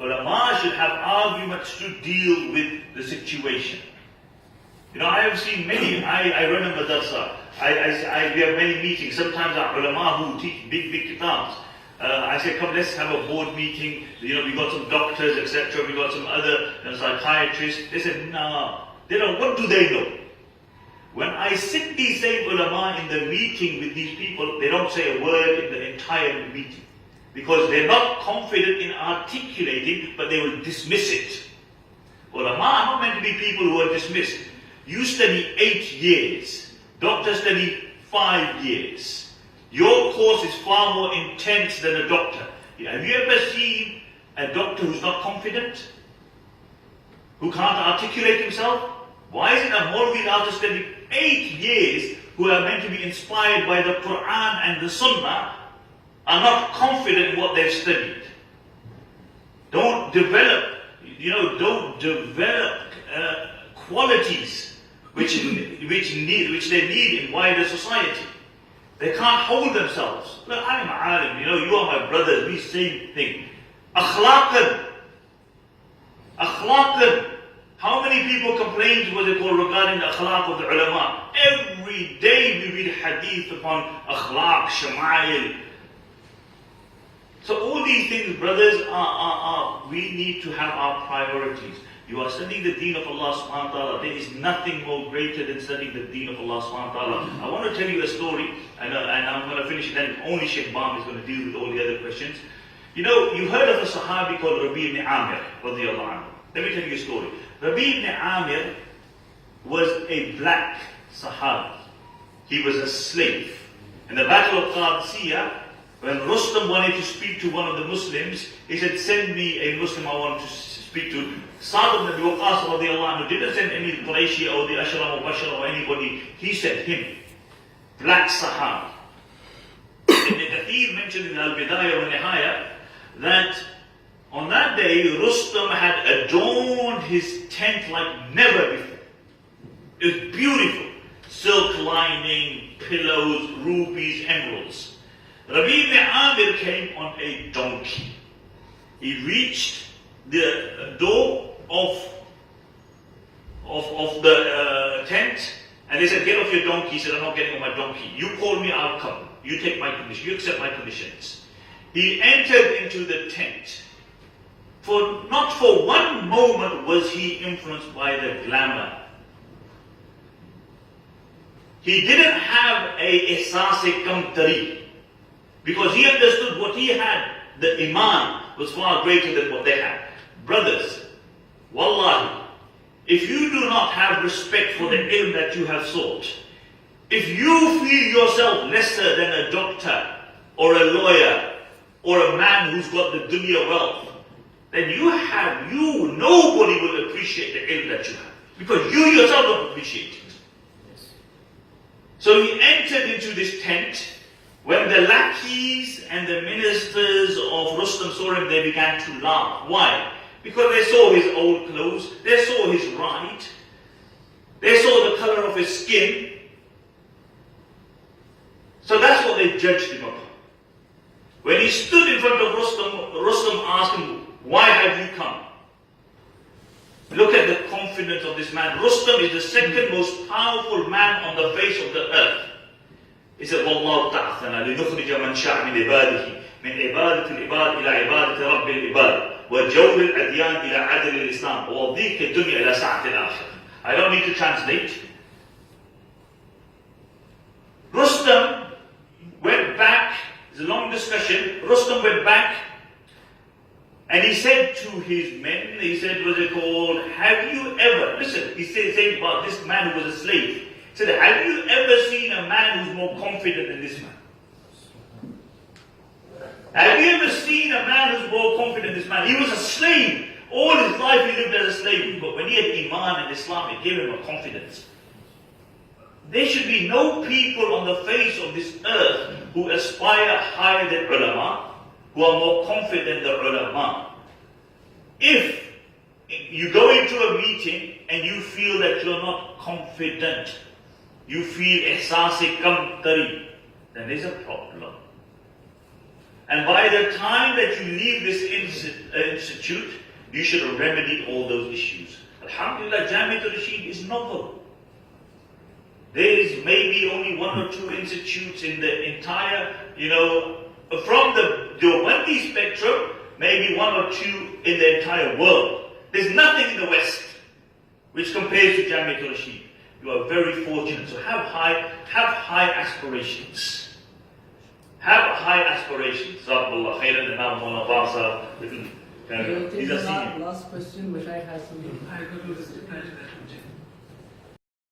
Ulama should have arguments to deal with the situation. I have seen many, I run a madrasa, we have many meetings. Sometimes our ulama who teach big kitabs, I say, come, let's have a board meeting. We got some doctors, etc. We got some other psychiatrists. They said, no. They don't. What do they know? When I sit these same ulama in the meeting with these people, they don't say a word in the entire meeting. Because they're not confident in articulating, but they will dismiss it. Ulama are not meant to be people who are dismissed. You study 8 years. Doctors study 5 years. Your course is far more intense than a doctor. Have you ever seen a doctor who's not confident? Who can't articulate himself? Why is it that Maulvis after studying 8 years, who are meant to be inspired by the Quran and the Sunnah, are not confident in what they've studied? Don't develop qualities which they need in wider society. They can't hold themselves. Look, I'm an alim, you are my brothers, we same thing. Akhlaqan. How many people complained, regarding the akhlaq of the ulama? Every day we read hadith upon akhlaq, shama'il. So all these things, brothers, we need to have our priorities. You are studying the deen of Allah subhanahu wa ta'ala. There is nothing more greater than studying the deen of Allah subhanahu wa ta'ala. I want to tell you a story, and I'm going to finish it, then only Sheikh Bam is going to deal with all the other questions. You heard of a Sahabi called Rabi ibn Amir, radiyallahu anhu. Let me tell you a story. Rabi ibn Amir was a black Sahabi. He was a slave. In the Battle of Qadisiyah, when Rustam wanted to speak to one of the Muslims, he said, send me a Muslim I want to speak to. Sa'd ibn Abi Waqqas radiyallahu anhu didn't send any Qurayshi or the Ashram or Bashar or anybody. He sent him. Black Sahabi. Ibn Kathir mentioned in Al-Bidayah wa Nihaya that on that day, Rustam had adorned his tent like never before. It was beautiful. Silk lining, pillows, rubies, emeralds. Rabi ibn Amir came on a donkey. He reached the door of the tent, and they said, get off your donkey. He said, I'm not getting on my donkey. You call me, I'll come. You take my condition. You accept my conditions. He entered into the tent. Not for one moment was he influenced by the glamour. He didn't have a ihsas-e kamtari, because he understood what he had, the iman, was far greater than what they had. Brothers, wallahi, if you do not have respect for the ilm that you have sought, if you feel yourself lesser than a doctor or a lawyer or a man who's got the dunya wealth, then nobody will appreciate the ilm that you have, because you yourself don't appreciate it. So he entered into this tent. When the lackeys and the ministers of Rustam saw him, they began to laugh. Why? Because they saw his old clothes, they saw his ride, they saw the color of his skin. So that's what they judged him upon. When he stood in front of Rustam asked him, why have you come? Look at the confidence of this man. Rustam is the second most powerful man on the face of the earth. He said, وَاللَّهُ تَعْثَنَا لِنُخْرِجَ مَنْ شَاءَ مِنْ عِبَادِهِ مِنْ عِبَادَةِ الْعِبَادِ إِلَى عِبَادَةِ رَبِّ الْعِبَادِ وَجَوْرِ الْأَدْيَانِ إِلَى عَدْلِ الْإِسْلَامِ وَضِيقِ الدُّنْيَا إِلَى سَعَةِ الْآخِرَةِ. I don't need to translate. Rustam went back, it's a long discussion. Rustam went back and he said to his men, he said, have you ever, listen, he's saying about this man who was a slave. He said, have you ever seen a man who's more confident than this man? Have you ever seen a man who's more confident than this man? He was a slave. All his life he lived as a slave. But when he had Iman and Islam, it gave him a confidence. There should be no people on the face of this earth who aspire higher than ulama, who are more confident than the ulama. If you go into a meeting and you feel that you're not confident, you feel ihsas-e kamtari, then there's a problem. And by the time that you leave this institute, you should have remedied all those issues. Alhamdulillah, Jamiatul Rashid is novel. There is maybe only one or two institutes in the entire, from the Deobandi spectrum, maybe one or two in the entire world. There's nothing in the West which compares to Jamiatul Rashid. You are very fortunate. So have high aspirations. Have high aspirations. Jazakallah khairan, and now Mawlana Basa. Last question, Mashaykh has something. I could do this reply to that.